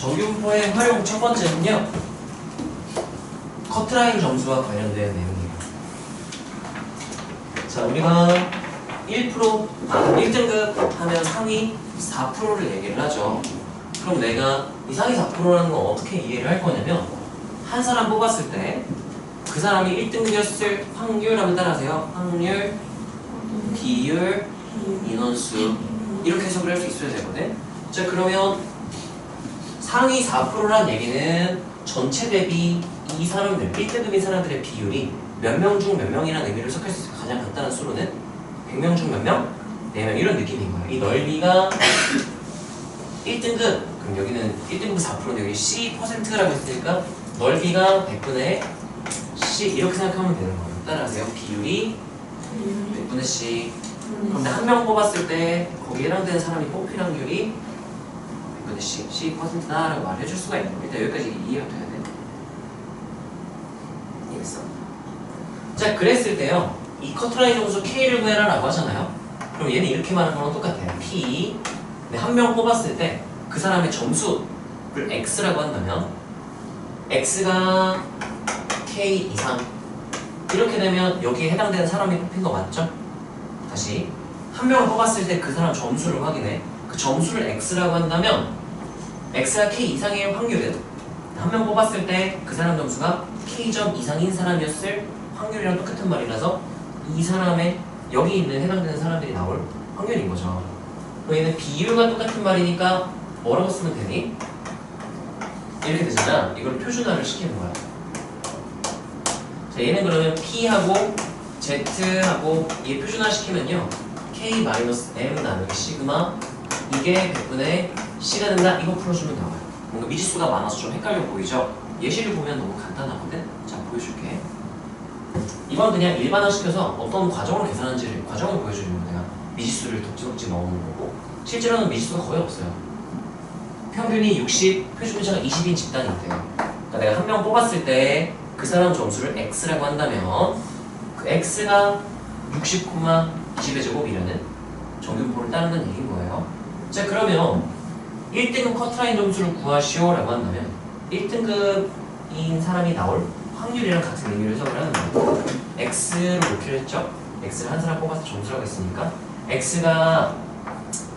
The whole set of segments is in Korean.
정규분포의 활용 첫 번째는요, 커트라인 점수와 관련된 내용이에요. 자, 우리가 1등급 하면 상위 4%를 얘기를 하죠. 그럼 내가 이 상위 4%라는 건 어떻게 이해를 할 거냐면, 한 사람 뽑았을 때 그 사람이 1등급이었을 확률하면 따라하세요. 확률, 비율, 인원수, 이렇게 해석을 할 수 있어야 되거든. 자, 그러면 상위 4%란 얘기는 전체 대비 이 사람들, 1등급인 사람들의 비율이 몇 명 중 몇 명이라는 의미를 해석할 수 있어요. 가장 간단한 수로는 100명 중 몇 명? 4명, 이런 느낌인 거예요. 이 넓이가 1등급, 그럼 여기는 1등급 4%인데 여기 C%라고 했으니까 넓이가 100분의 C, 이렇게 생각하면 되는 거예요. 따라하세요. 비율이 100분의 C. 그런데 한 명 뽑았을 때 거기에 해당되는 사람이 뽑힐 확률이 100분의 C, C%다 라고 말해줄 수가 있는 거예요. 일단 여기까지 이해가 돼야 돼. 이해했어? 자, 그랬을 때요, 이 커트라인 점수 K를 구해라 라고 하잖아요. 그럼 얘는 이렇게 말하는 거랑 똑같아요. P. 근데 한 명 뽑았을 때 그 사람의 점수를 X라고 한다면 X가 K 이상, 이렇게 되면 여기에 해당되는 사람이 뽑힌 거 맞죠? 다시 한 명을 뽑았을 때 그 사람 점수를 확인해. 그 점수를 X라고 한다면 X가 K 이상의 확률은 한 명 뽑았을 때 그 사람 점수가 K점 이상인 사람이었을 확률이랑 똑같은 말이라서 이 사람의 여기 있는 해당되는 사람들이 나올 확률인 거죠. 그럼 얘는 비율과 똑같은 말이니까 뭐라고 쓰면 되니? 이렇게 되잖아. 이걸 표준화를 시키는 거야. 자, 얘는 그러면 P하고 Z하고 얘 표준화 시키면요, K-M 나누기 시그마, 이게 100분의 C가 된다. 이거 풀어주면 나와요. 뭔가 미지수가 많아서 좀 헷갈려 보이죠? 예시를 보면 너무 간단하거든? 자, 보여줄게. 이건 그냥 일반화시켜서 어떤 과정으로 계산하는지를, 과정을 보여주는 거야. 내가 미지수를 덕지덕지 넣어놓은 거고, 실제로는 미지수가 거의 없어요. 평균이 60, 표준偏差가 20인 집단이 있대요. 그러니까 내가 한 명 뽑았을 때 그 사람 점수를 X라고 한다면 그 X가 60, 20의 제곱이라는 정규분포를 따른다는 얘기인 거예요. 자, 그러면 1등급 커트라인 점수를 구하시오 라고 한다면 1등급인 사람이 나올 확률이랑 같은 의미를 해석을 하는 거예요. X로 놓기로 했죠. X를 한 사람 뽑아서 점수라고 했으니까 X가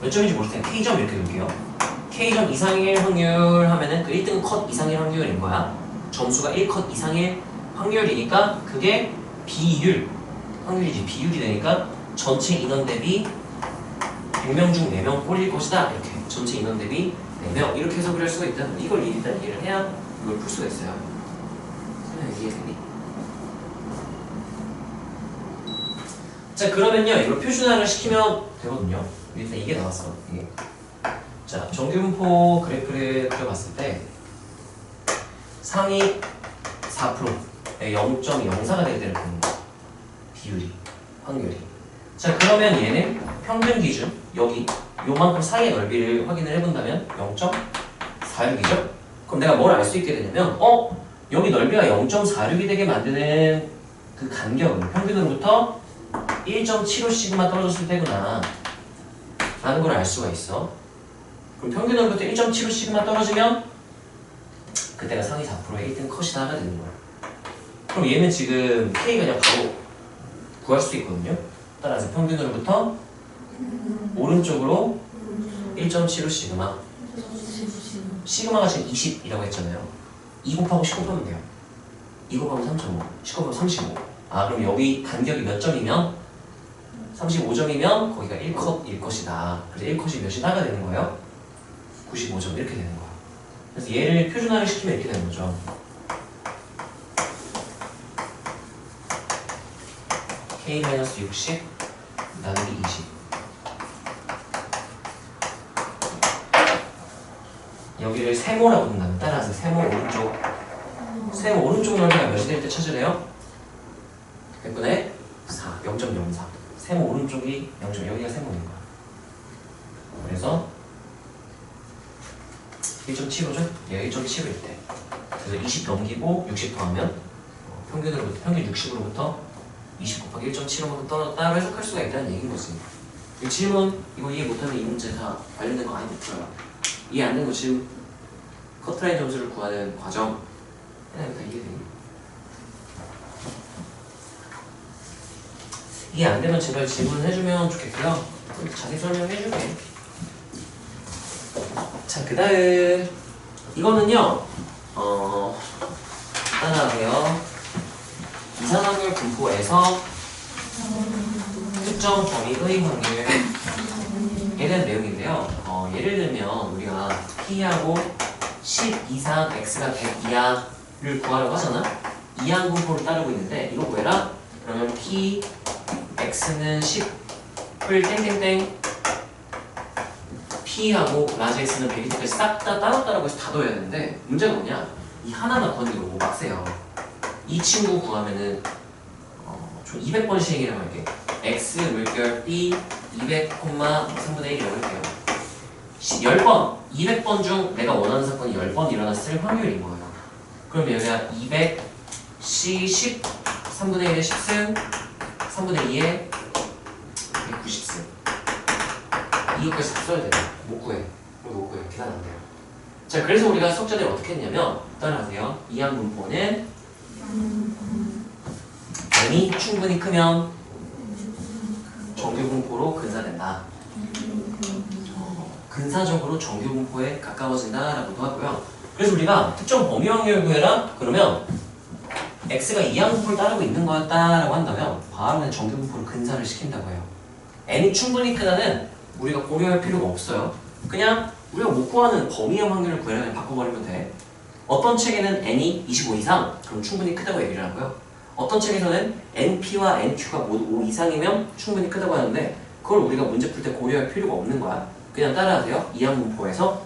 몇 점인지 모를 테니까 K점 이렇게 놓을게요. K점 이상일 확률 하면은 그 1등급 컷 이상일 확률인 거야. 점수가 1컷 이상일 확률이니까 그게 비율, 확률이지. 비율이 되니까 전체 인원 대비 100명 중 4명 꼴릴 것이다. 이렇게 전체 인원 대비 4명, 이렇게 해석을 할 수가 있다는, 이걸 일단 이해를 해야 이걸 풀 수가 있어요. 설명 이해되니? 자, 그러면요, 이걸 표준화를 시키면 되거든요. 일단 이게 나왔어. 이게. 자, 정규분포 그래프를 그려봤을 때 상위 4%에 0.04가 될 때를 보는 거야. 비율이, 확률이. 자, 그러면 얘는 평균 기준, 여기 요만큼 사이의 넓이를 확인을 해본다면 0.46이죠? 그럼 내가 뭘 알 수 있게 되냐면 여기 넓이가 0.46이 되게 만드는 그 간격은 평균으로부터 1.75시그마 떨어졌을 때구나 라는 걸 알 수가 있어. 그럼 평균으로부터 1.75시그마 떨어지면 그때가 상위 4%의 1등 컷이다가 되는 거야. 그럼 얘는 지금 K가 그냥 바로 구할 수 있거든요. 따라서 평균으로부터 오른쪽으로 1.75 시그마, 시그마가 지금 20이라고 했잖아요. 2 곱하고 10 곱하면 돼요. 2 곱하면 3.5, 10 곱하면 35. 아, 그럼 여기 간격이 몇 점이면 35점이면 거기가 1컷일 것이다. 그래서 1컷이 몇이다가 되는 거예요? 95점, 이렇게 되는 거야. 그래서 얘를 표준화를 시키면 이렇게 되는 거죠. K-60 나누기 20. 여기를 세모라고 본다면, 따라서 세모 오른쪽, 세모 오른쪽 넓이가 몇이 될 때 찾으래요? 100분의 4, 0.04. 세모 오른쪽이 0. 여기가 세모인 거야. 그래서 1.75죠? 얘가 1.75일 때. 그래서 20 넘기고 60 더하면 평균 60으로부터 20 곱하기 1.75만큼 떨어졌다고 해석할 수가 있다는 얘기인 거지. 이 질문, 이거 이해 못하면 이 문제 다 관련된 거 아니면 풀어요. 이해 안 된 거 지금 커트라인 점수를 구하는 과정. 다 이해되니? 이해 안 되면 제발 질문해주면 좋겠고요. 자세히 설명해줄게. 자, 그 다음 이거는요. 따라하세요. 이산화탄소 분포에서 특정 범위의 확률에 대한 내용인데요. 예를 들면 우리가 P하고 10 이상 X가 100 이하를 구하라고 하잖아. 이항 분포를 따르고 있는데 이거 뭐해라? 그러면 P X는 10을 땡땡땡 P하고 라지 X는 100일 때까지 싹 다 따로따라고 해서 다 넣어야 되는데 문제가 뭐냐? 이 하나만 건드리고 빡세요. 이 친구 구하면은 총 200번 시행이라고 할게. X 물결 B 200, 3분의 1이라고 할게요. 10번, 200번 중 내가 원하는 사건이 10번 일어났을 확률인 거예요. 그럼 여기가 200, C 10, 3분의 1의 10승, 3분의 2의 190승. 이것까지 다 써야 돼요. 못 구해. 못 구해. 계산 안 돼요. 자, 그래서 우리가 수학자들이 어떻게 했냐면 따라하세요. 이항 분포는 N이 충분히 크면 정규 분포로 근사된다. 근사적으로 정규 분포에 가까워진다라고도 하고요. 그래서 우리가 특정 범위 확률 구해라 그러면 X가 이항 분포를 따르고 있는 거였다라고 한다면 바로 그냥 정규 분포를 근사를 시킨다고 해요. N이 충분히 크다는 우리가 고려할 필요가 없어요. 그냥 우리가 못 구하는 범위의 확률을 구해라 그냥 바꿔버리면 돼. 어떤 책에는 N이 25 이상 그럼 충분히 크다고 얘기를 하고요. 어떤 책에서는 NP와 NQ가 모두 5 이상이면 충분히 크다고 하는데 그걸 우리가 문제 풀 때 고려할 필요가 없는 거야. 그냥 따라하세요. 이항 분포에서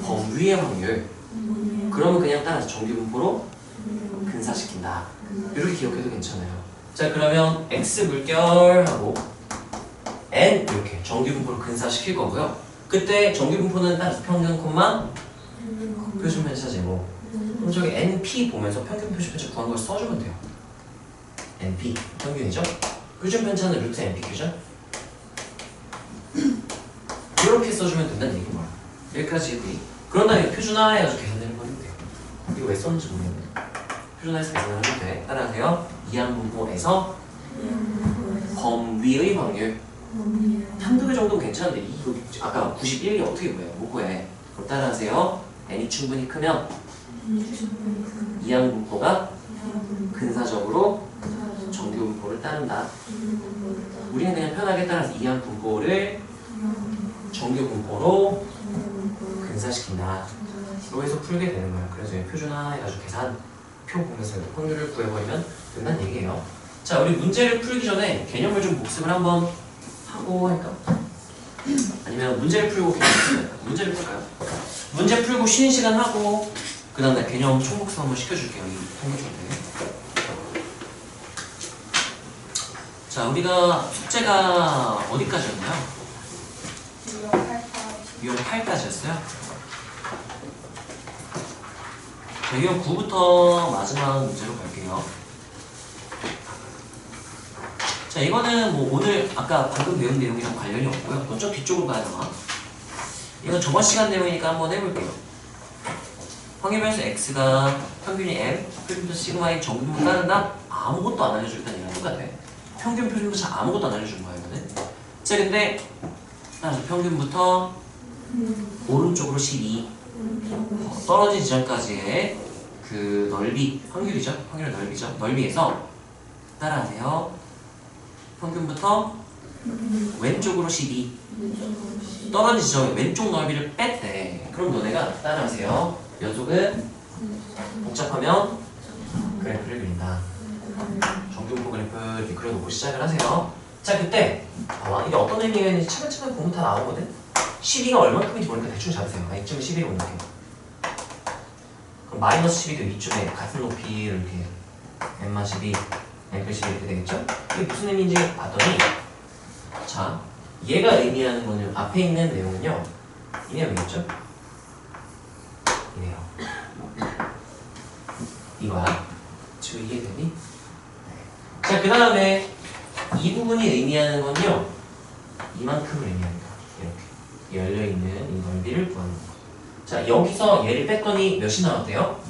범위의 확률. 그러면 그냥 따라서 정규 분포로 근사시킨다. 이렇게 기억해도 괜찮아요. 자, 그러면 X 물결하고 N 이렇게 정규 분포로 근사시킬 거고요. 그때 정규 분포는 따라서 평균 콤마 표준 편차 제곱. 그럼 저기 NP 보면서 평균 표준 편차 구한 걸 써주면 돼요. NP 평균이죠? 표준 편차는 루트 NP 큐죠? 이렇게 써주면 된다는 얘기인 거야. 여기까지 해도 그런 다음에 표준화 해가지고 계산해버리면 돼요. 이거 왜 썼는지 모르겠네. 표준화해서 계산하면 돼. 따라하세요. 이항 분포에서 범위의 확률. 한두 개 정도는 괜찮은데 이거 아까 91이 어떻게 구해요? 못 구해. 그럼 따라하세요. N이 충분히 크면 이항 분포가 근사적으로 정규 분포를 따른다. 우리는 그냥 편하게 따라서 이항 분포를 정규 분포로 근사시킨다. 이거 해서 풀게 되는 거야. 그래서 표준화 해가지고 계산표 보면서 확률을 구해버리면 된다는 얘기예요. 자, 우리 문제를 풀기 전에 개념을 좀 복습을 한번 하고 할까? 아니면 문제를 풀고 개념을 풀까요? 문제를 풀까요? 문제 풀고 쉬는 시간 하고 그 다음에 개념 총복습 한번 시켜줄게요. 이 통계표인데. 자, 우리가 숙제가 어디까지였나요? 유형 8까지였어요. 자, 유형 9부터 마지막 문제로 갈게요. 자, 이거는 뭐 오늘 아까 방금 배운 내용이랑 관련이 없고요. 또 저 뒤쪽으로 가야 되나? 이건 저번 시간 내용이니까 한번 해볼게요. 확률변수 x가 평균이 m, 표준도 시그마의 정규분포 따른다? 아무것도 안 알려주겠다는 얘기랑 똑같아. 평균 표준도 잘 아무것도 안 알려준 거야 이거는. 자, 근데 따라서 평균부터 오른쪽으로 12 떨어진 지점까지의 그 넓이, 확률이죠. 확률의 넓이죠. 넓이에서 따라하세요. 평균부터 왼쪽으로 12 떨어진 지점의 왼쪽 넓이를 뺐대. 그럼 너네가 따라하세요. 연속은 복잡하면 그래프를 그린다. 정규분포 그래프 이렇게 그려놓고 시작을 하세요. 자, 그때 봐봐. 이게 어떤 의미가 있는지 차근차근 보면 다 나오거든. 12가 얼마큼인지 모르니까 대충 잡으세요. 이쯤에 11이 오는데 그럼 마이너스 12도 이쪽에 같은 높이 이렇게 n 12, n 12 이렇게 되겠죠? 이게 무슨 의미인지 봤더니 자, 얘가 의미하는 거는 앞에 있는 내용은요 이 내용이겠죠? 이네요. 이거야. 지금 이해되니? 네. 자, 그 다음에 이 부분이 의미하는 건요 이만큼을 의미합니다. 이렇게 열려있는 이 넓이를 구하는 거. 자, 여기서 얘를 뺐더니 몇이 나왔대요?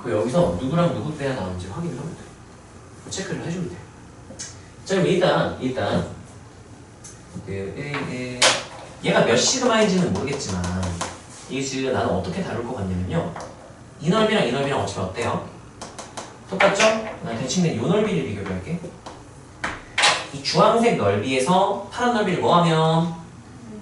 그 여기서 누구랑 누구 빼야 나오는지 확인을 하면 돼. 체크를 해주면 돼. 자, 그럼 일단 얘가 몇 시그마인지는 모르겠지만 이게 지금 나는 어떻게 다룰 것 같냐면요. 이 넓이랑 이 넓이랑 어차피 어때요? 똑같죠? 난 대칭 된 이 넓이를 비교를 할게. 이 주황색 넓이에서 파란 넓이를 뭐하면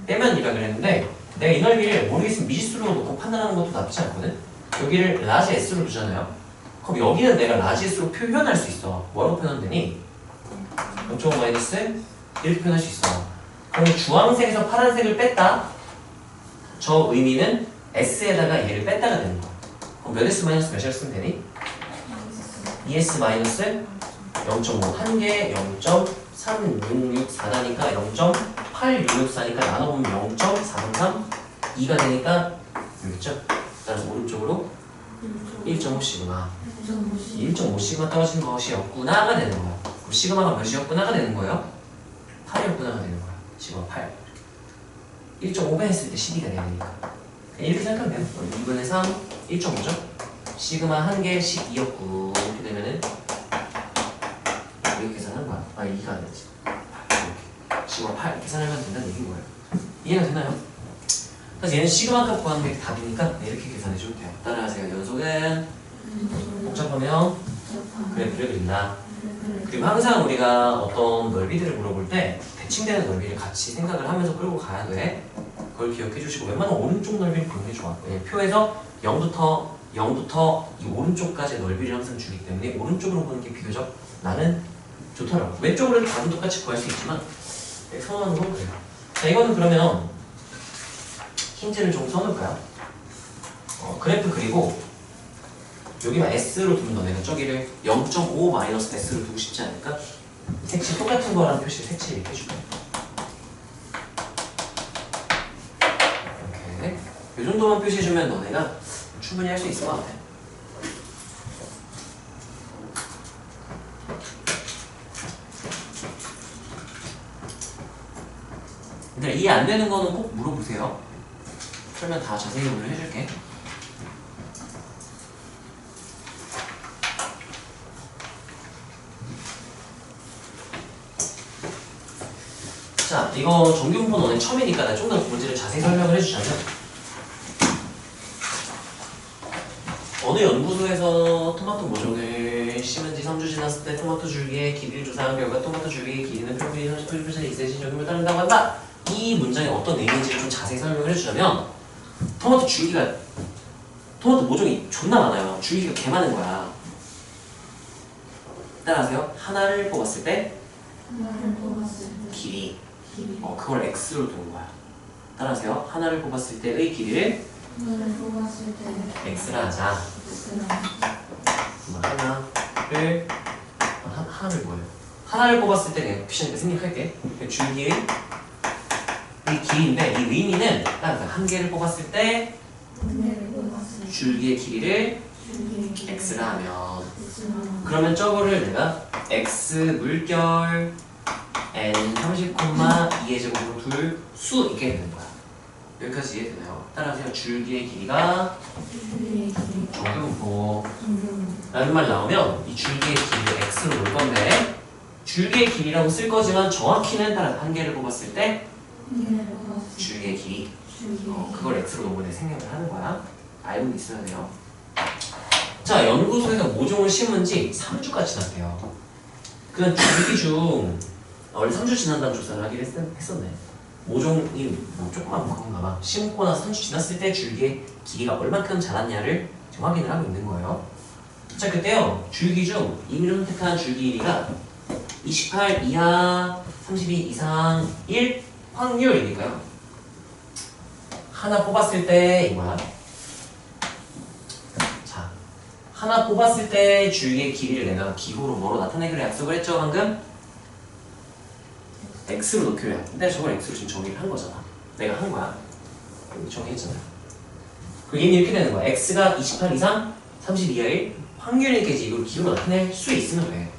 빼면 이라 그랬는데 내가 이 넓이를 모르겠으면 미지수로 놓고 판단하는 것도 나쁘지 않거든? 여기를 라지 S로 두잖아요. 그럼 여기는 내가 라지 S로 표현할 수 있어. 뭐라고 표현하면 되니? 0.5 마이너스 이렇게 표현할 수 있어. 그럼 주황색에서 파란색을 뺐다. 저 의미는 S에다가 얘를 뺐다가 되는 거야. 그럼 몇 S 마이너스 몇이라고 쓰면 되니? 2S 마이너스 0.5 한 개 0.3664다니까 0.8664니까 나눠보면 0.433 2가 되니까 여기 있죠? 따라서 오른쪽으로 1.5시그마 1.5시그마 떨어진 것이었구나가 되는 거야. 그럼 시그마가 몇이었구나가 되는 거예요? 8이었구나가 되는 거야. 시그마 8 1.5배 했을 때 12가 돼야 되니까 이렇게 생각하면 돼요. 2분의 3 1.5죠? 시그마 한 개 12였고 이렇게 되면은 이렇게 계산하는 거야. 2가 안 되지. 이렇게 시그마 8 이렇게 계산하면 된다는 얘기인 거예요. 이해가 되나요? 그래서 얘는 시그마 값 구하는 게 답이니까 이렇게 계산해주면 돼요. 따라하세요. 연속은 복잡하면 그래프를 그린다. 그리고 항상 우리가 어떤 넓이들을 물어볼 때 대칭되는 넓이를 같이 생각을 하면서 끌고 가야 돼. 그걸 기억해 주시고 웬만하면 오른쪽 넓이를 보는 게 좋아. 표에서 0부터 이 오른쪽까지의 넓이를 항상 주기 때문에 오른쪽으로 보는 게 비교적 나는 좋더라고. 왼쪽으로는 답은 똑같이 구할 수 있지만 선호하는 건 그래요. 자, 이거는 그러면 힌트를 좀 써놓을까요? 그래프 그리고 여기만 S로 두면 너네가 저기를 0.5 마이너스 S로 두고 싶지 않을까? 색칠 똑같은 거라는 표시를 색칠 이렇게 해줄게. 이렇게 이 정도만 표시해주면 너네가 충분히 할 수 있을 것 같아. 근데 이해 안 되는 거는 꼭 물어보세요. 그러면 다 자세히 오늘 해줄게. 자, 이거 정규분포 너네 처음이니까 나 좀 더 문제를 자세히 설명을 해주자면 어느 연구소에서 토마토 모종을 심은 지 3주 지났을 때 토마토 줄기의 길이를 조사한 결과 토마토 줄기의 길이는 평균이 38% 이상의 적용을 따른다고 한다. 이 문장이 어떤 내용인지를 좀 자세히 설명을 해주자면 토마토 모종이 존나 많아요. 줄기가 개 많은 거야. 따라하세요. 하나를 뽑았을 때 길이 그걸 x로 두는 거야. 따라하세요. 하나를 뽑았을 때의 길이를 x라 하자. 하나를 뭐예요? 하나를 뽑았을 때 내가 옵션이니까 생략할게. 줄기의 이 길이인데 이 의미는 한 개를 뽑았을 때 줄기의 길이를 x라 하면 그러면 저거를 내가 x 물결 n 30,2의 제곱으로 둘 수 있게 되는 거야. 여기까지 이해되나요? 따라하세요. 줄기의 길이가 정규분포 라는 말 나오면 이 줄기의 길이를 x로 놓을 건데 줄기의 길이라고 쓸 거지만 정확히는 따라 한 개를 뽑았을 때 줄기의 길이 그걸 x로 놓으면 생략을 하는 거야. 알고 있어야 돼요. 자, 연구소에서 모종을 심은 지 3주가 지났대요. 그냥 줄기 중 원래 3주 지난다는 조사를 하긴 했었네. 모종이 뭐 조그만 건가 봐. 심고 나서 3주 지났을 때 줄기의 길이가 얼만큼 자랐냐를 지금 확인을 하고 있는 거예요. 자, 그때요. 줄기 중 이미 선택한 줄기 길이가 28 이하, 32 이상 1 확률이니까요. 하나 뽑았을 때 이거야. 자, 하나 뽑았을 때 줄기의 길이를 내가 기호로 뭐로 나타내기로 약속을 했죠, 방금? x로 놓기로 해. 근데 저걸 x로 지금 정의를 한 거잖아. 내가 한 거야. 정의했잖아. 그리고 얘는 이렇게 되는 거야. x가 28 이상 30 이하일 확률이니까 이제 이걸 기호로 나타낼 수 있으면 돼.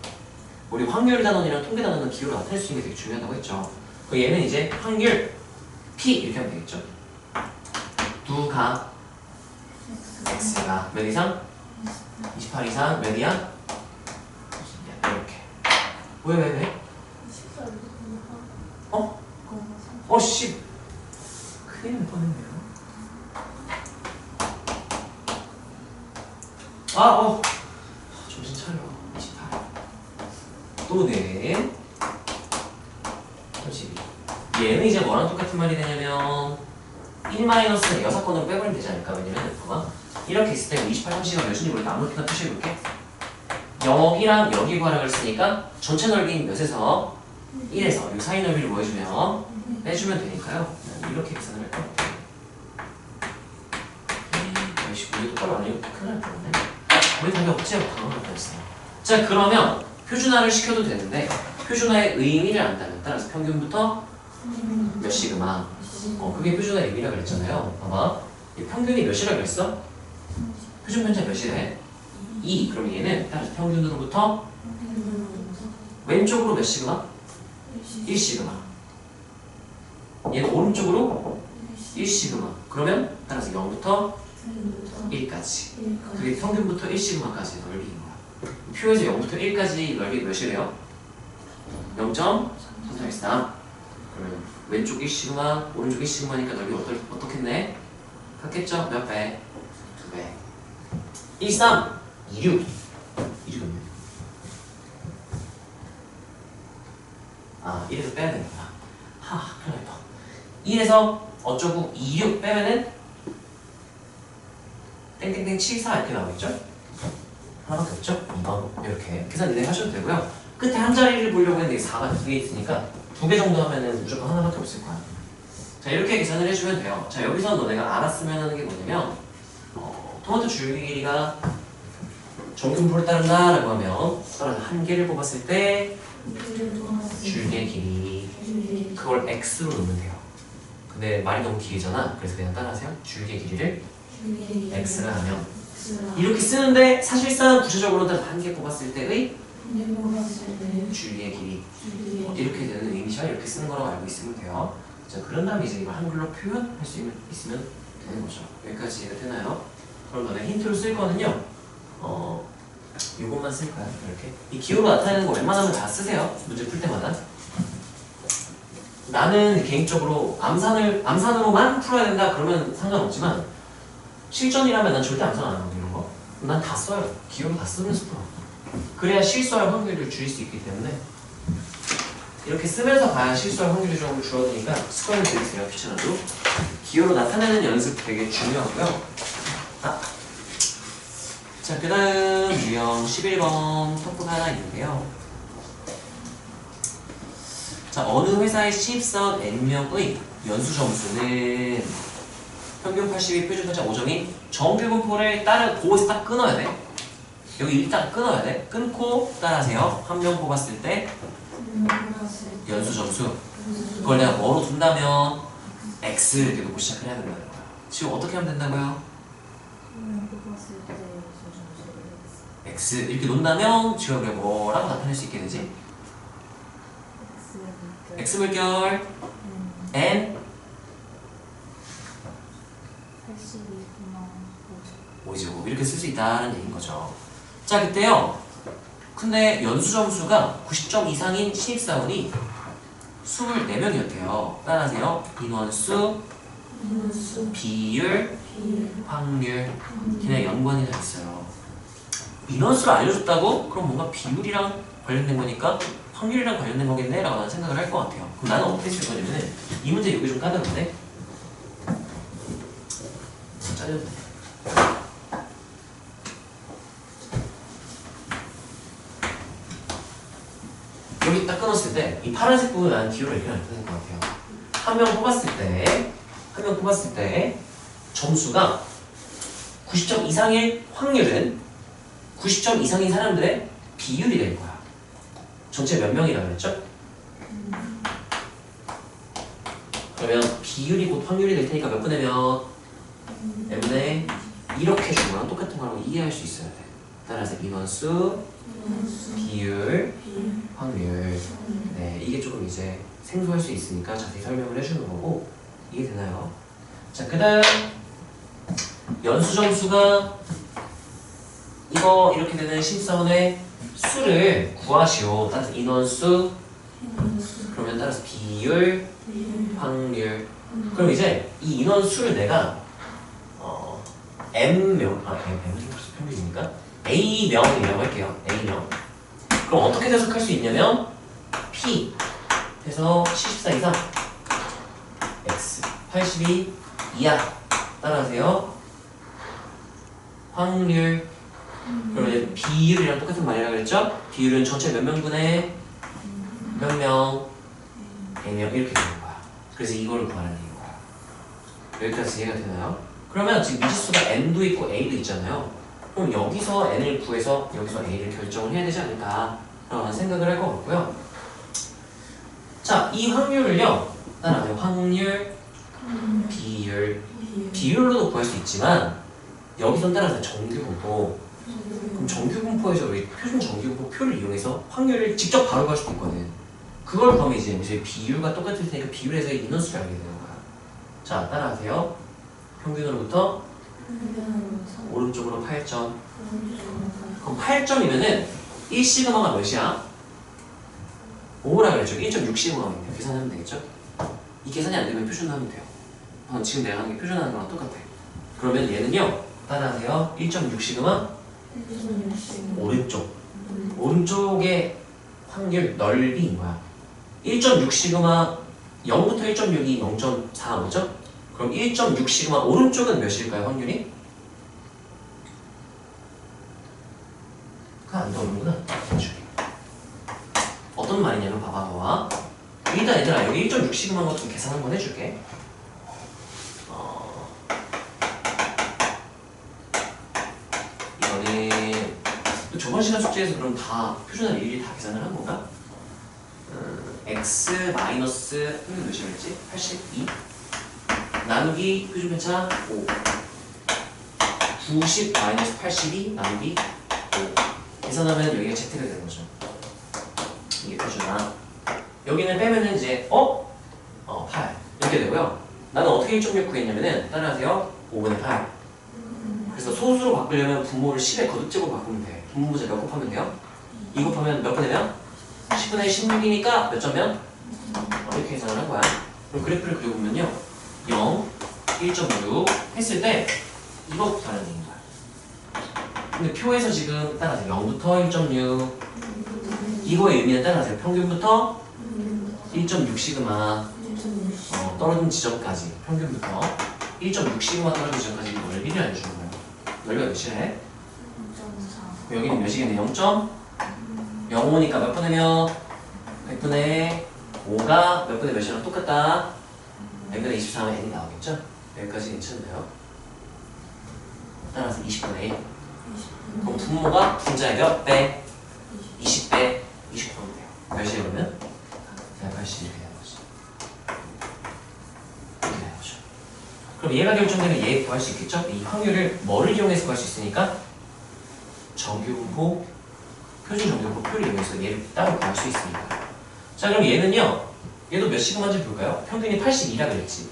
우리 확률 단원이랑 통계 단원은 기호로 나타낼 수 있는 게 되게 중요하다고 했죠. 그리고 얘는 이제 확률 p 이렇게 하면 되겠죠. 누가? x가 몇 이상? 28 이상 몇 이야? 이렇게. 왜? 어? 씨. 큰일 날 뻔했네요. 정신 차려. 28. 또는 그렇지. 얘는 이제 뭐랑 똑같은 말이 되냐면 1-의 6건으로 빼버리면 되지 않을까? 왜냐면 봐봐. 이렇게 있을 때 28, 30가 몇인지 모르니까 아무렇게나 표시해볼게. 여기랑 여기 구하라고 했으니까 전체 넓이인 몇에서 1에서 이 사이 넓이를 뭐 해주면 빼주면 되니까요. 이렇게 계산을 할 거야. 아이씨, 우리 똑바로 안 해요? 큰일 날 뻔했네. 우리 답이 억지로 방어를 뻔했어요. 자, 그러면 표준화를 시켜도 되는데 표준화의 의미를 안다면 따라서 평균부터 몇 시그마. 그게 표준화의 의미라고 그랬잖아요. 봐봐. 이 평균이 몇이라고 그랬어? 표준 편차 몇이래? 2. 그럼 얘는 따라서 평균으로부터 왼쪽으로 몇 시그마? 1시그마. 얘는 오른쪽으로 1시그마. 그러면 따라서 0부터 1까지. 그게 평균부터 1시그마까지의 넓이인 거야. 표에서 0부터 1까지 넓이 몇이래요? 0.383. 그러면 왼쪽 1시그마, 오른쪽 1시그마니까 넓이 어떻겠네? 같겠죠? 몇 배? 2배. 1, 3, 2, 6. 2, 6은 몇? 1에서 빼야 되겠다. 큰일 났다. 1에서 어쩌고 2, 6 빼면은 땡땡땡 7, 4 이렇게 나오겠죠? 하나밖에 없죠? 2번 이렇게 계산 이내 하셔도 되고요. 끝에 한 자리를 보려고 했는데 4가 2개 있으니까 2개 정도 하면은 무조건 하나밖에 없을 거야. 자, 이렇게 계산을 해주면 돼요. 자, 여기서 너네가 알았으면 하는 게 뭐냐면 토마토 줄기 길이가 정균포를 따른다 라고 하면 따라서 한 개를 뽑았을 때 줄기의 길이 그걸 x로 놓으면 돼요. 근데 말이 너무 길잖아. 그래서 그냥 따라하세요. 줄기의 길이를 x를 하면 이렇게 쓰는데 사실상 구체적으로는 한 개 뽑았을 때의 줄기의 길이 이렇게 되는 의미죠. 이렇게 쓰는 거라고 알고 있으면 돼요. 자, 그런 다음에 이제 이걸 한글로 표현할 수 있으면 되는 거죠. 여기까지 이해가 되나요? 그럼 너네 힌트로 쓸 거는요. 요것만 쓸 거야. 이렇게 이 기호로 나타내는 거 웬만하면 다 쓰세요. 문제 풀 때마다. 나는 개인적으로 암산으로만 풀어야 된다 그러면 상관없지만 실전이라면 난 절대 암산 안 하거든. 이런 거. 난 다 써요. 기호로 다 쓰면서 풀어. 그래야 실수할 확률을 줄일 수 있기 때문에 이렇게 쓰면서 가야 실수할 확률이 좀 줄어드니까 습관을 들이세요. 귀찮아도. 기호로 나타내는 연습 되게 중요하고요. 자, 그 다음 유형 11번 토프가 하나 있는데요. 자, 어느 회사의 신입사원 N명의 연수 점수는 평균 82, 표준 편차 5점인 정규분포를 보고서 딱 끊어야 돼. 여기 일단 끊어야 돼. 끊고 따라하세요. 한 명 뽑았을 때 연수 점수. 그걸 내가 뭐로 둔다면 X 이렇게 놓고 시작을 해야 된다는 거야. 지금 어떻게 하면 된다고요? X 이렇게 놓는다면 지금 우리가 뭐라고 나타낼 수 있게 되지? X 물결 N 5죠. 이렇게 쓸 수 있다는 얘기인 거죠. 자, 그때요. 근데 연수 점수가 90점 이상인 신입사원이 24명이었대요. 따라하세요. 인원수, 비율, 확률. 그냥 연관이 다 있어요. 인원수를 알려줬다고? 그럼 뭔가 비율이랑 관련된 거니까 확률이랑 관련된 거겠네? 라고 나는 생각을 할 것 같아요. 그럼 나는 어떻게 쓸 거냐면은 이 문제 여기 좀 까다로운데? 짜려도 돼. 여기 딱 끊었을 때 이 파란색 부분 나는 기호를 이렇게 나타낼 것 같아요. 한 명 뽑았을 때 점수가 90점 이상의 확률은 90점 이상인 사람들의 비율이 될 거야. 전체 몇 명이라고 그랬죠? 그러면 비율이 곧 확률이 될 테니까 몇 분의 몇? n분의 이렇게 준 거랑 똑같은 거라고 이해할 수 있어야 돼. 따라서 인원수, 비율, 확률. 네, 이게 조금 이제 생소할 수 있으니까 자세히 설명을 해주는 거고 이해되나요? 자, 그 다음 연수 점수가 이거 이렇게 되는 심사원의 수를 구하시오. 따라서 인원수 그러면 따라서 비율, 확률. 그럼 이제 이 인원수를 내가 M명, M이 벌써 평균이니까 A명이라고 할게요. A명. 그럼 어떻게 해석할 수 있냐면 P 해서 74 이상 X 82 이하 따라하세요. 확률. 그러면 이제 비율이랑 똑같은 말이라고 그랬죠? 비율은 전체 몇 명분의 몇 명, A명 이렇게 되는 거야. 그래서 이거를 구하라는 거야. 여기까지 이해가 되나요? 그러면 지금 미지수가 N도 있고 A도 있잖아요. 그럼 여기서 N을 구해서 여기서 A를 결정을 해야 되지 않을까 라는 생각을 할 것 같고요. 자, 이 확률을요. 따라하세요. 확률, 비율. 비율로도 구할 수 있지만 여기선 따라서 정규분포. 그럼 정규분포에서 우리 표준 정규분포 표를 이용해서 확률을 직접 바로 구할 수도 있거든. 그걸 구하면 이제 비율과 똑같을 테니까 비율에서 인원수를 알게 되는 거야. 자, 따라하세요. 평균으로부터 오른쪽으로 8점. 그럼 8점이면은 1시그마가 몇이야? 5라 그랬죠. 1.6시그마면 계산하면 되겠죠? 이 계산이 안 되면 표준하면 돼요. 지금 내가 하는 게 표준하는 거랑 똑같아. 그러면 얘는요. 따라하세요. 1.6시그마 오른쪽. 오른쪽의 확률 넓이인 거야. 1.6시그마 0부터 1.6이 0.4 오죠? 그럼 1.6시그마 오른쪽은 몇일까요? 확률이? 그거 안 떠오르는구나. 어떤 말이냐면 봐봐 봐봐. 일단 얘들아 여기 1.6시그마인 것 좀 계산 한번 해줄게. 이거는 저번 시간 숙제에서 그럼 다 표준화를 일일이 다 계산을 한 건가? x 마이너스 몇이었지? 82 나누기 표준편차 5 90 마이너스 82 나누기 5 계산하면 여기가 z가 되는 거죠. 이게 표준화. 여기는 빼면은 이제 8 이렇게 되고요. 나는 어떻게 1.6 구했냐면은 따라하세요. 5분의 8. 그래서 소수로 바꾸려면 분모를 10의 거듭제곱 바꾸면 돼. 분모자 몇 곱하면 돼요? 2 곱하면 몇 분의면? 10분의 16이니까 몇 점면? 이렇게 계산을 한 거야. 그럼 그래프를 그려보면요. 0, 1.6 했을 때 이거 구하는 얘기인 거야. 근데 표에서 지금 따라하세요. 0부터 1.6 이거의 의미는 따라하세요. 평균부터 1.6시그마 떨어진 지점까지 평균부터 1.6시그마 떨어진 지점까지 넓이를 알려주는 거예요. 넓이가 몇이래? 여기는 몇이겠네? 0.05니까 몇 분의 몇? 100분의 5가 몇 분의 몇이랑 똑같다. n분의 24하면 n이 나오겠죠? 여기까지 괜찮나요? 따라서 20분의 1. 그럼 분모가 분자의 몇 배? 20배, 29하면 돼요. 몇이에요 그러면? 180 이렇게 되는 거지. 이렇게 되는 거죠. 그럼 얘가 결정되면 얘 구할 수 있겠죠? 이 확률을 뭐를 이용해서 구할 수 있으니까? 정규분포, 표준 정규분포 표를 이용해서 얘를 따로 구할 수 있으니까. 자 그럼 얘는요. 얘도 몇 시그마인지 볼까요? 평균이 82라 그랬지.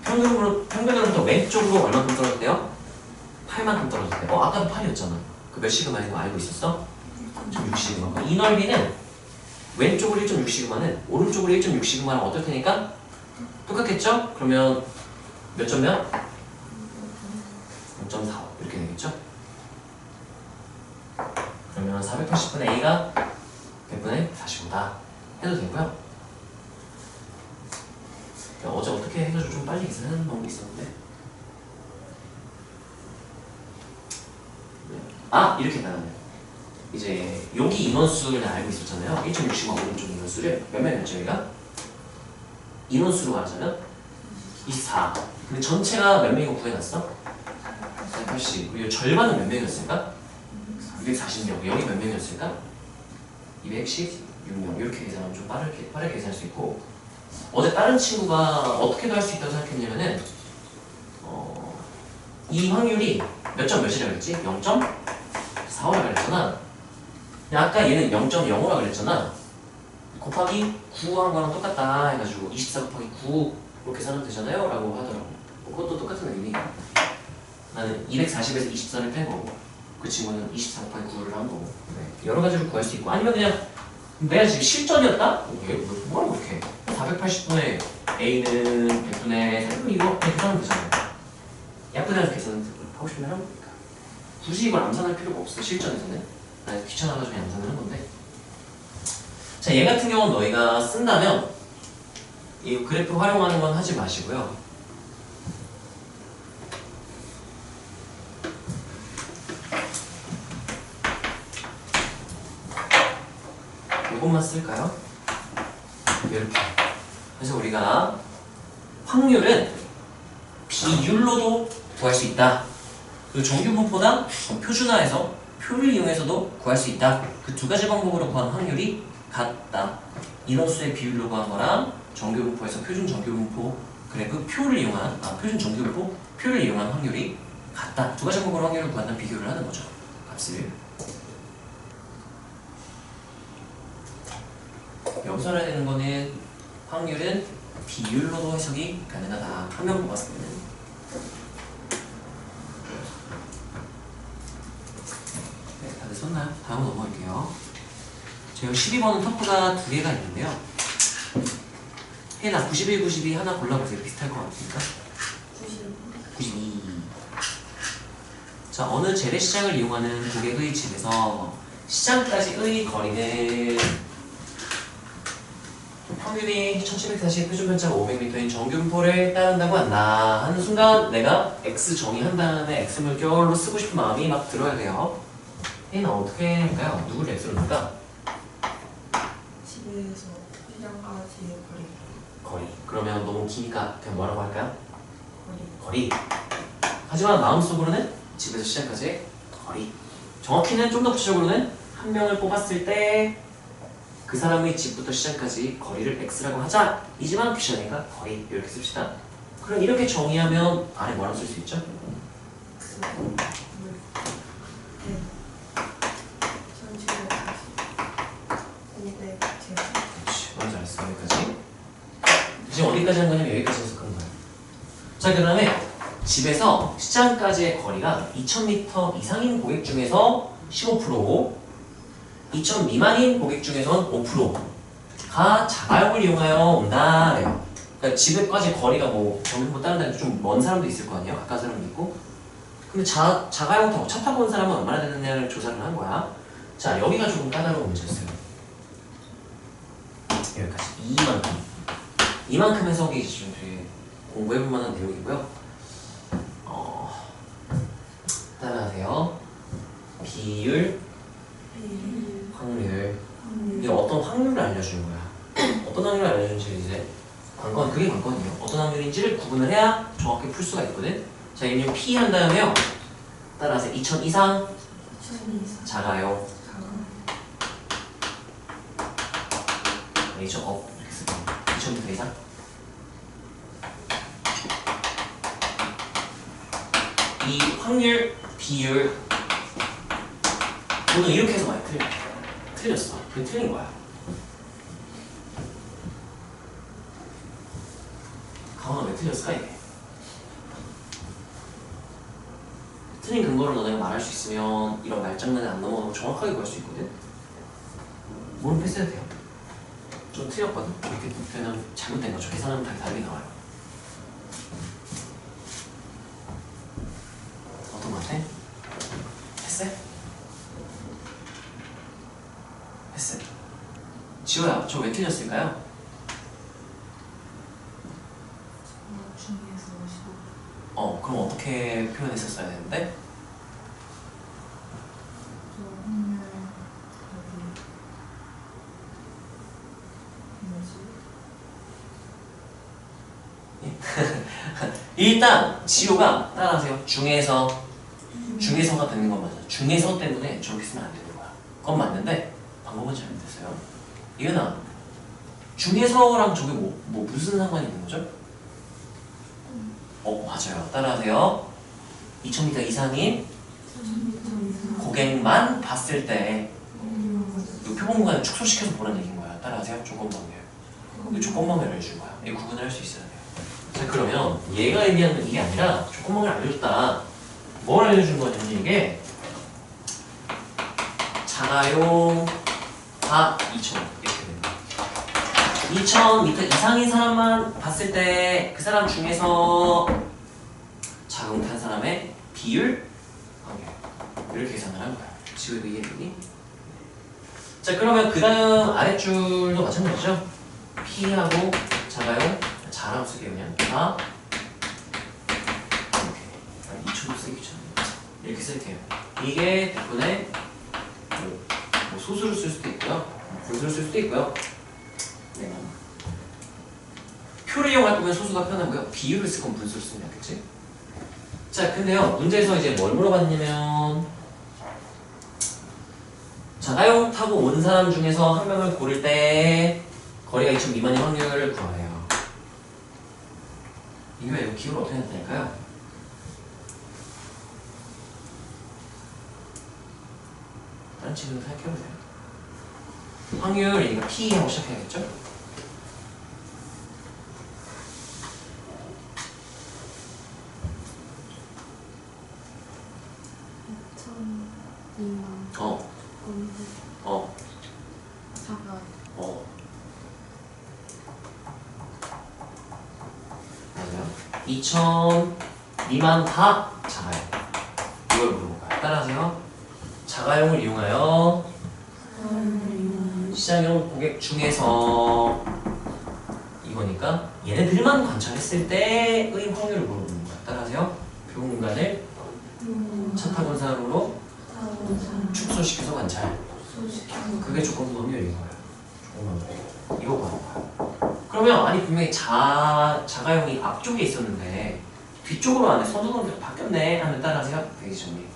평균으로부터 왼쪽으로 얼마큼 떨어졌대요? 8만큼 떨어졌대. 아까도 8이었잖아. 그 몇 시그마인 거 알고 있었어? 1.6시그마. 이 넓이는 왼쪽으로 1.6시그마는 오른쪽으로 1.6시그마랑 어떨 테니까? 똑같겠죠? 그러면 몇 점면? 0.45 이렇게 되겠죠? 그러면 480분의 A가 100분의 45다 해도 되고요. 어제 어떻게 해가지고 좀 빨리 계산하는 방법이 있었는데 이렇게 나가네요. 이제 여기 인원수를 알고 있었잖아요. 1.6시그마 오른쪽 인원수를 몇 명이었죠 여기가? 인원수로 말하자면 24. 근데 전체가 몇 명이고 구해놨어? 180. 그리고 절반은 몇 명이었을까? 240명. 여기 몇 명이었을까? 216명. 이렇게 계산하면 좀 빠르게 계산할 수 있고, 어제 다른 친구가 어떻게도 할 수 있다고 생각했냐면은 이 확률이 몇 점 몇이라고 그랬지? 0.45라고 그랬잖아. 근데 아까 얘는 0.05라고 그랬잖아. 곱하기 9 한 거랑 똑같다 해가지고 24 곱하기 9로 계산하면 되잖아요 라고 하더라고. 그것도 똑같은 의미야. 나는 240에서 24를 뺀 거고 그 친구는 24 곱하기 9를 한 거고 네. 여러 가지로 구할 수 있고 아니면 그냥 내가 지금 실전이었다? 얘 뭐라고 이렇게 480분의 A는 100분의 3분 이거 계산하면 되잖아요. 약분해서 계산 하고 싶으면 하면 되니까 굳이 이걸 암산할 필요가 없어 실전에서는. 나 귀찮아가지고 그냥 암산을 한 건데 자, 얘 같은 경우는 너희가 쓴다면 이 그래프 활용하는 건 하지 마시고요. 이것만 쓸까요? 이렇게. 그래서 우리가 확률은 비율로도 구할 수 있다. 그리고 정규분포다 표준화해서 표를 이용해서도 구할 수 있다. 그 두 가지 방법으로 구한 확률이 같다. 이런 수의 비율로 구한 거랑 정규분포에서 표준 정규분포 그래프 표를 이용한 표준 정규분포 표를 이용한 확률이 같다. 두 가지 방법으로 확률을 구한다는 비교를 하는 거죠. 값을. 여기서 알아야 되는 거는 확률은 비율로도 해석이 가능하다. 한 명 뽑았을 때는. 네, 다들 썼나요? 다음 넘어갈게요. 제가 12번은 터프가 두 개가 있는데요. 해나 91, 92 하나 골라보세요. 비슷할 것 같으니까. 92. 자, 어느 재래시장을 이용하는 고객의 집에서 시장까지의 거리는 확률이 1740 표준편차가 500m인 정규분포를 따른다고 한다 하는 순간 내가 X 정의한 다음에 X 물결로 쓰고 싶은 마음이 막 들어야 돼요. 얘는 어떻게 할까요? 누구를 X로 넣을까? 집에서 시장까지의 거리. 그러면 너무 기니까 그냥 뭐라고 할까요? 거리. 하지만 마음속으로는 집에서 시작까지의 거리. 정확히는 좀 더 구체적으로는 한 명을 뽑았을 때 그 사람의 집부터 시작까지 거리를 X라고 하자. 이지만 귀찮으니까 거리 이렇게 씁시다. 그럼 이렇게 정의하면 아래 뭐라고 쓸 수 있죠? X 네. 1740 그렇지. 너무 잘했어. 여기까지. 지금 어디까지 한 거냐면 여기까지 해서 그런 거예요. 자, 그 다음에 집에서 시장까지의 거리가 2000m 이상인 고객 중에서 15%, 2000 미만인 고객 중에서는 5%가 자가용을 이용하여 온다. 그래요. 그러니까 집에까지 거리가 뭐 정규분포 다른 데는 좀 먼 사람도 있을 거 아니에요? 가까운 사람도 있고. 근데 자가용 타고 차 타고 온 사람은 얼마나 되느냐를 조사를 한 거야. 자, 여기가 조금 까다로운 문제였어요. 여기까지. 이만큼 해석이 좀 되게 공부해볼 만한 내용이고요. 따라하세요. 비율, 확률. 이게 어떤 확률을 알려주는 거야. 어떤 확률을 알려주는지 이제 그게 관건이에요. 어떤 확률인지를 구분을 해야 정확히 풀 수가 있거든. 자, 이면 P 한 다음에요. 따라서 2000 이상 작아요. 2000 업 이렇게 쓰고 2000m 이상. 이 확률, 비율 보통 이렇게 해서 많이 틀렸어. 그게 틀린 거야. 강원아 왜 틀렸을까 이게? 틀린 근거를 너네가 말할 수 있으면 이런 말장난에 안 넘어가고 정확하게 구할 수 있거든? 모르면 패스해도 돼요. 좀 틀렸거든? 이렇게 되면 잘못된 거죠. 계산하면 다 다르게 나와요. 어떤 거 같아? 패스? 패스. 지호야, 저 왜 틀렸을까요? 그럼 어떻게 표현했었어야 되는데? 일단 지호가 따라하세요. 중에서가 되는 건 맞아. 중에서 때문에 저렇게 쓰면 안 되는 거야. 그건 맞는데 방법은 잘못됐어요. 이은아, 중에서랑 저게 무슨 상관이 있는 거죠? 맞아요. 따라하세요. 2000m 이상인 고객만 봤을 때 이 표본공간을 축소시켜서 보라는 얘기인 거야. 따라하세요. 조건방열. 이 조건방열을 알려준 거야. 이 구분을 할 수 있어야 돼요. 자, 그러면 얘가 의미하는 건 이게 아니라 조건방열 알려줬다. 뭘 알려준 거냐면 이게 자가용 다 2,000 이렇게 됩니다. 2,000m 이상인 사람만 봤을 때 그 사람 중에서 자가용 탄 사람의 비율 확률 이렇게 계산을 한 거야. 지금 이거 이해되니? 자 그러면 그 다음 아랫줄도 마찬가지죠. P하고 자가용 자라고 쓸게요. 그냥 다 이렇게 2,000도 쓰기 귀찮아요. 이렇게 쓸게요. 이게 100분의 뭐 소수를 쓸 수도 있고요. 분수를 쓸 수도 있고요. 네. 표를 이용할 거면 소수가 편하고요. 비율을 쓸 거면 분수를 쓰면 되겠지? 자 근데요 문제에서 이제 뭘 물어봤냐면 자가용 타고 온 사람 중에서 한 명을 고를 때 거리가 2,000 미만인 확률을 구하래요. 이게 이거 기호를 어떻게 했다니까요? 다른 친구들 생각해보세요. 확률이니까 P하고 시작해야겠죠? 맞아요. 2,000 미만 다 자가용. 이걸 물어볼까요? 따라하세요. 자가용을 이용하여 시장용 고객 중에서 이거니까 얘네들만 관찰했을 때의 확률을 물어보는 거야. 따라하세요. 표 공간을 차 타고 온 사람으로 축소시켜서 관찰. 그게 조건 확률인 거예요. 조건 확률. 이거 보는 거야. 그러면 아니 분명히 자가용이 앞쪽에 있었는데 뒤쪽으로 안에 선두가 바뀌었네 하면 따라하세요. 대기 정리.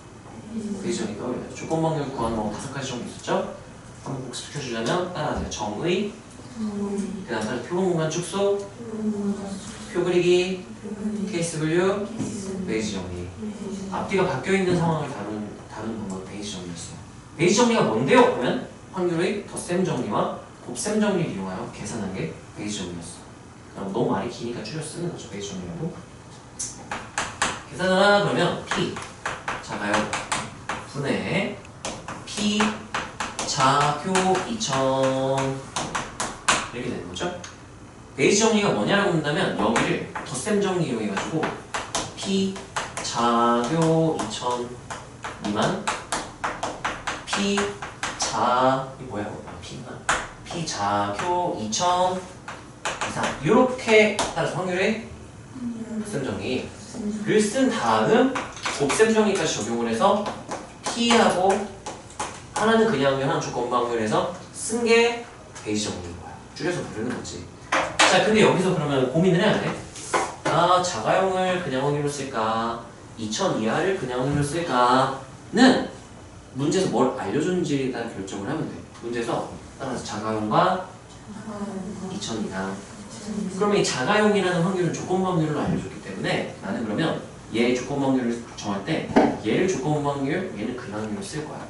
대기 정리 떠올려요. 조건 확률 구하는 거 5가지 정도 있었죠? 한번 복습시켜주자면 따라하세요. 정의, 그 다음 따라 표본 공간 축소, 표 그리기, 케이스 분류, 베이지 정리. 앞뒤가 바뀌어있는 상황을 다루는 방법 베이지 정리였어요. 베이지 정리가 뭔데요? 그러면 확률의 덧셈 정리와 곱셈 정리를 이용하여 계산한 게 베이지 정리였어. 너무 말이 기니까 줄여 쓰는 거죠. 베이지 정리라고. 계산을 하나 그러면 P 자가용 분의 P 자표 2,000 이렇게 되는 거죠. 베이지 정리가 뭐냐라고 본다면 여기를 덧셈 정리 이용해가지고 P 자교 2,000 미만 P 자 이 뭐야 P 자교 2,000 이상 이렇게 따라서 확률의 덧셈 정리를 쓴 다음 곱셈 정리까지 적용을 해서 P하고 하나는 그냥 하나는 조건 방률에서 쓴 게 베이지 정리인 거야. 줄여서 부르는 거지. 자 근데 여기서 그러면 고민을 해야 돼. 아 자가용을 그냥 확률로 쓸까 2,000 이하를 그냥 확률로 쓸까는 문제에서 뭘 알려줬는지에 따라 결정을 하면 돼. 문제에서 따라서 자가용과 2,000 이상 그러면 이 자가용이라는 확률은 조건 확률로 알려줬기 때문에 나는 그러면 얘의 조건 확률을 정할 때 얘를 조건 확률 얘는 그냥 확률로 쓸 거야.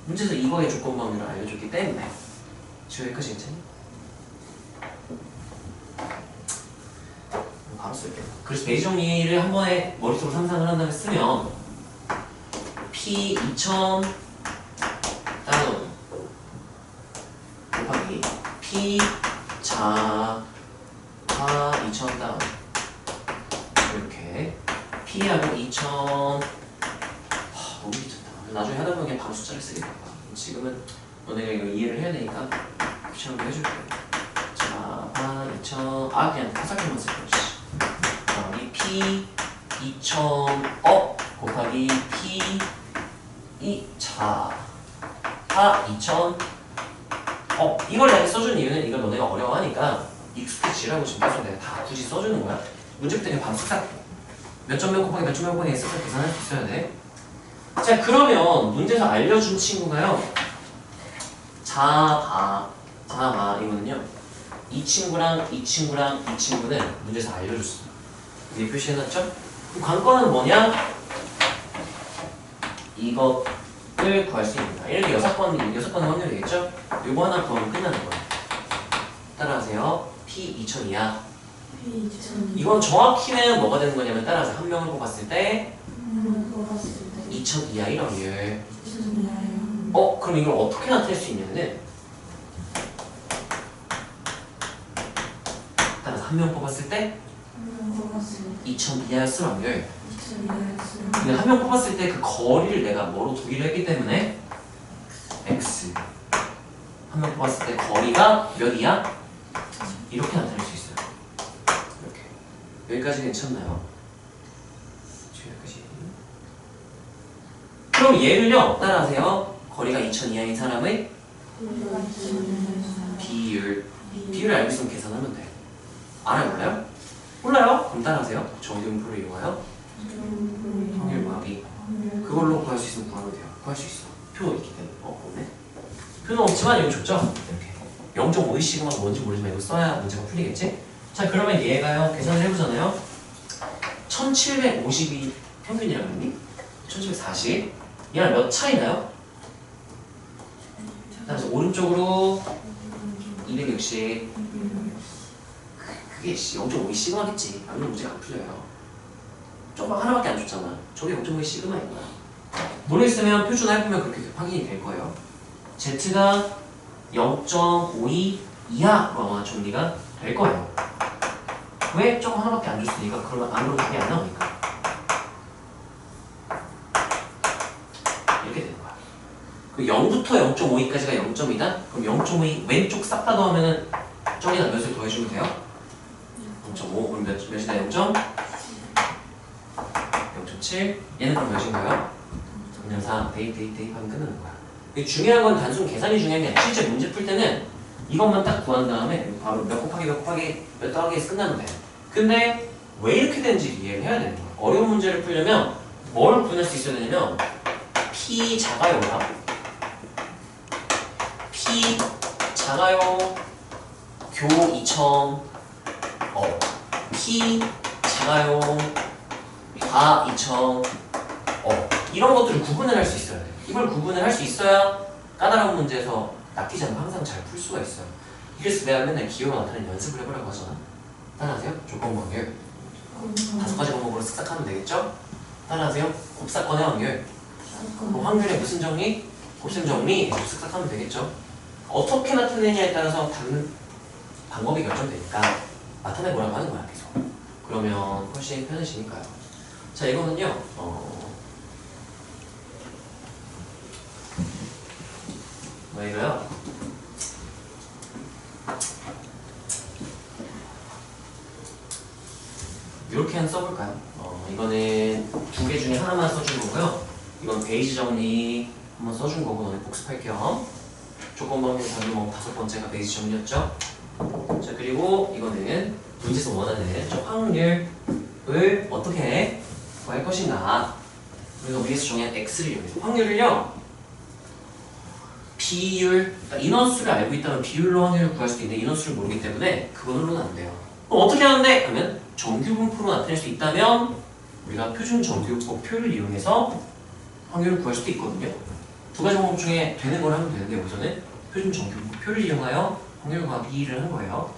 문제에서 이거의 조건 확률을 알려줬기 때문에 지금 여기까지 괜찮니? 바로 쓸게요. 그래서 베이지 정리를 한 번에 머릿속으로 상상을 한 다음에 쓰면 P 2,000 다운 곱하기 P 자 2,000 다운 이렇게 P하고 2,000 너무 미쳤다. 나중에 하다 보면 그냥 바로 숫자를 쓰겠다. 지금은 너네가 이거 이해를 해야 되니까 귀찮은 거 해줄게. 자, 2,000 그냥 타삭기만 쓸 거지. 이 P 2,000 곱하기 P 자 2,000 이걸 내가 써준 이유는 이걸 너네가 어려워하니까 익숙해지라고 지금 해서 내가 다 굳이 써주는 거야. 문제부터 그냥 바로 쓱 몇 점 몇 곱하기 몇 점 몇 곱하기 쓱 계산할 수 있어야 돼. 자 그러면 문제에서 알려준 친구가요. 자바 이거는요. 이 친구랑 이 친구랑 이 친구는 문제에서 알려줬어. 위에 표시해놨죠? 그럼 관건은 뭐냐? 이것을 구할 수 있습니다. 이렇게 6번 확률이겠죠? 이거 하나 구하면 끝나는 거예요. 따라하세요. P 2,000 이하. 이건 정확히는 뭐가 되는 거냐면 따라서 한 명을 뽑았을 때 2000 이하일 확률. 2000 이하요. 그럼 이걸 어떻게 나타낼 수 있냐면은 따라서 한 명 뽑았을 때 2000 이하였을 확률. 2000 이하였어요. 근데 한 명 뽑았을 때 그 거리를 내가 뭐로 두기로 했기 때문에 x. 한 명 뽑았을 때 거리가 몇이야? 이렇게 나타낼 수 있어요. 이렇게. 여기까지 괜찮나요? 여기까지. 그럼 얘를요, 따라하세요. 거리가 2000 이하인 사람의 비율. 비율을 알고 있으면 계산하면 돼. 알아요? 몰라요? 몰라요? 그럼 따라하세요. 정규분포를 이용하여 확률 곱하기. 그걸로 구할 수 있으면 구하면 돼요. 구할 수 있어. 표 있기 때문에. 없네. 표는 없지만 여기 줬죠? 이렇게. 0.52 시그마가 뭔지 모르지만 이거 써야 문제가 풀리겠지? 자, 그러면 얘가요, 계산을 해보잖아요. 1752 평균이라고 했니? 1740. 얘랑 몇 차이나요? 그래서 오른쪽으로 260. 그게 0.52 시그마겠지. 아니면 문제가 안 풀려요. 조금 하나밖에 안 줬잖아. 저게 0.52 시그마인 거야. 모르겠으면 표준화 해보면 그렇게 확인이 될 거예요. Z가 0.52 이하로 아마 정리가 될 거예요. 왜? 조금 하나밖에 안 줬으니까. 그러면 안으로 답이 안 나오니까. 이렇게 되는 거야. 그 0부터 0.52까지가 0.2다? 그럼 0.52 왼쪽 싹 다 더하면은 저기다 몇을 더해주면 돼요? 0.5. 그럼 몇이다? 0.7. 얘는 그럼 몇인가요? 0.4. 대입하면 끝나는 거야. 중요한 건 단순 계산이 중요한 게 아니라 실제 문제 풀 때는 이것만 딱 구한 다음에 바로 몇 곱하기 몇 더하기 해서 끝나면 돼. 근데 왜 이렇게 되는지 이해를 해야 되는 거야. 어려운 문제를 풀려면 뭘 구분할 수 있어야 되냐면 P 작아요가 P 작아요 교 2000 P 작아요 다 2000 이런 것들을 구분을 할 수 있어야 돼. 이걸 구분을 할 수 있어야 까다로운 문제에서 낚이지 않고 항상 잘 풀 수가 있어요. 이래서 내가 맨날 기호가 나타나는 연습을 해보라고 하잖아. 따라하세요. 조건 확률. 5가지 방법으로 쓱싹하면 되겠죠? 따라하세요. 곱사건의 확률. 확률의 무슨 정리? 곱셈 정리. 쓱싹하면 되겠죠? 어떻게 나타내냐에 따라서 다른 방법이 결정되니까 나타내보라고 하는 거야, 계속. 그러면 훨씬 편해지니까요. 자, 이거는요. 뭐예요? 이렇게 한 써볼까요? 이거는 두 개 중에 하나만 써준 거고요. 이건 베이지 정리 한번 써준 거고 너네 복습할 겸 조건방법 답이 뭐 5번째가 베이지 정리였죠? 자, 그리고 이거는 문제에서 원하는 저 확률을 어떻게 구할 것인가. 그래서 위에서 정의한 x를 이용해서 확률을요. 비율, 그러니까 인원수를 알고 있다면 비율로 확률을 구할 수도 있는데 인원수를 모르기 때문에 그걸로는 안 돼요. 그럼 어떻게 하는데? 그러면 정규분포로 나타낼 수 있다면 우리가 표준 정규분포 표를 이용해서 확률을 구할 수도 있거든요. 두 가지 방법 중에 되는 걸 하면 되는데 여기서는 표준 정규분포 표를 이용하여 확률 구하기를 한 거예요.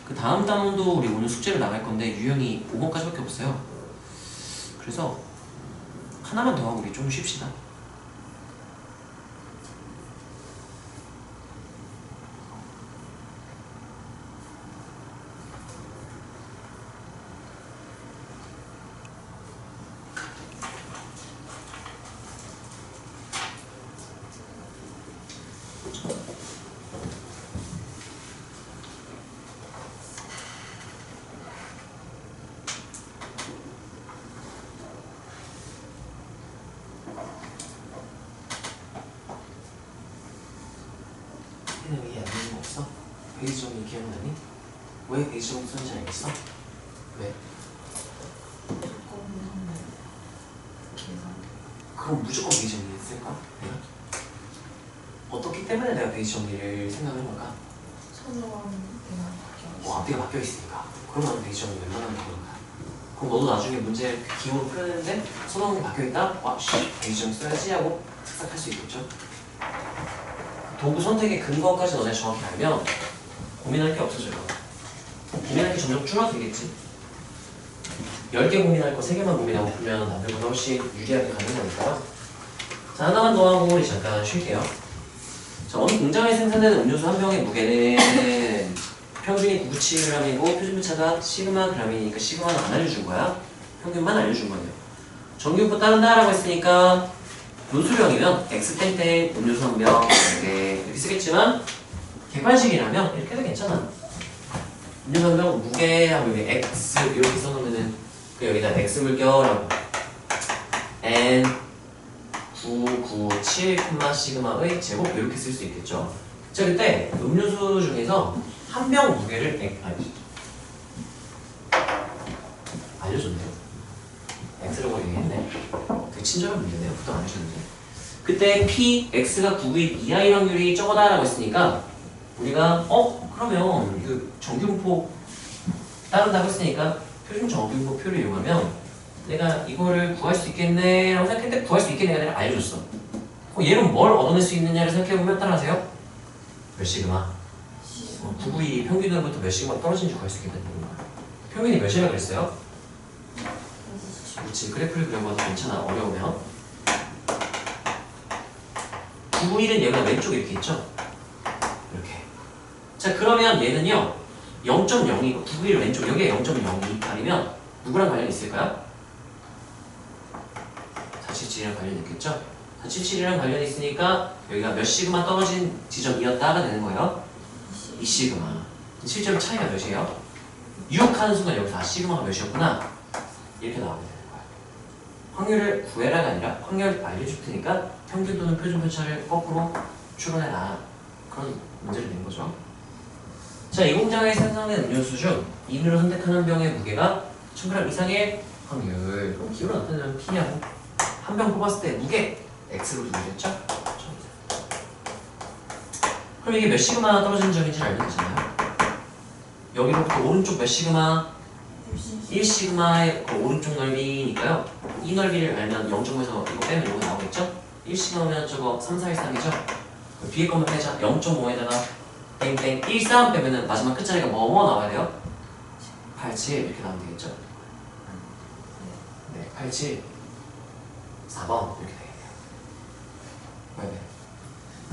그 다음 단원도 우리 오늘 숙제를 나갈 건데 유형이 5번까지밖에 없어요. 그래서 하나만 더 하고 우리 좀 쉽시다. 얘는 왜 이해 안 되는 거 없어? 베이지 정리 기억나니? 왜 베이지 정리 쓰는지 알겠어? 왜? 그럼 무조건 베이지 정리를 쓸까? 내가? 어떻기 때문에 내가 베이지 정리를 생각을 해볼까? 선호하는 데가 바뀌어. 앞뒤가 바뀌어 있으니까. 그러면 베이지 정리 웬만하면 되는 거야. 그럼 너도 나중에 문제 기호로 풀었는데 선호형이 바뀌어있다? 와, 씨, 베이지점 써야지 하고 착각할 수 있겠죠? 도구 선택의 근거까지 너네 정확히 알면 고민할 게 없어져요. 고민할 게 점점 줄어들겠지. 10개 고민할 거 3개만 고민하고 풀면 남들보다 훨씬 유리하게 가는 거니까요. 자, 하나만 더 하고 우리 잠깐 쉴게요. 자, 어느 공장에 생산되는 음료수 한 병의 무게는 평균이 997g이고 표준표차가 시그마 g이니까 시그마는 안 알려준 거야. 평균만 알려준 거예요. 전기요법 따른다 라고 했으니까 논술형이면 X땡땡 음료수 한 병 이렇게 쓰겠지만 객관식이라면 이렇게 해도 괜찮아. 음료수 한 병 무게하고 여기 X 이렇게 써놓으면은 여기다 X 물결하고 N 997, 시그마의 제곱 이렇게 쓸 수 있겠죠. 자, 그때 음료수 중에서 한 병 무게를 알려줬네요. X라고 얘기했네. 되게 친절한 문제네요. 보통 안 해주는데. 그때 P, X가 9의 이하의 확률이 적어다라고 했으니까 우리가 그러면 그 정규분포 따른다고 했으니까 표준 정규분포표를 이용하면 내가 이거를 구할 수 있겠네 라고 생각했는데 구할 수 있겠네가 내가 알려줬어. 얘로 뭘 얻어낼 수 있느냐를 생각해보면 따라하세요. 몇 시그마? 992 평균으로부터 몇 시그마 떨어진지 구할 수 있겠다는 거야. 평균이 몇이라 그랬어요? 그렇지. 그래프를 그려봐도 괜찮아. 어려우면 991은 얘가 왼쪽에 이렇게 있죠? 이렇게. 자, 그러면 얘는요 0.0이고 991은 왼쪽 여기에 0.02 누구랑 관련이 있을까요? 477이랑 관련이 있겠죠? 477이랑 관련이 있으니까 여기가 몇 시그마 떨어진 지점이었다가 되는 거예요. 2시그마. 실제로 차이가 몇이에요? 6 하는 순간 여기서 4시그마가 몇이었구나. 이렇게 나오게 되는 거야. 확률을 구해라가 아니라 확률을 알려줄 테니까 평균 또는 표준 편차를 거꾸로 추론해라. 그런 문제를 낸 거죠. 자, 이 공장에 생산된 음료수 중 인으로 선택하는 병의 무게가 1000g 이상의 확률. 그럼 기호로 나타내면 P하고 한 병 뽑았을 때 무게 X로 두겠죠? 그럼 이게 몇 시그마 떨어지는 점인지 알면 되잖아요. 여기로부터 오른쪽 몇 시그마? 1시그마의 그 오른쪽 넓이니까요. 이 넓이를 알면 0.5에서 이거 빼면 이거 나오겠죠? 1시그마면 저거 3413이죠? 뒤에 것만 빼자. 0.5에다가 땡땡 13 빼면은 마지막 끝자리가 뭐뭐 나와야 돼요? 87 이렇게 나오면 되겠죠? 네, 87 4번 이렇게 되겠네요. 왜?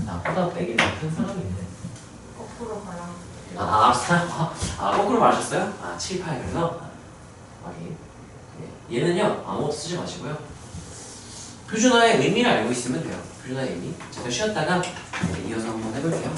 나보다 빼기 못한 사람이 있네. 거꾸로 가라. 거꾸로 말하셨어요? 7, 8 그래서 확인. 네. 얘는요 아무것도 쓰지 마시고요. 표준화의 의미를 알고 있으면 돼요. 표준화의 의미. 제가 쉬었다가 이어서 한번 해볼게요.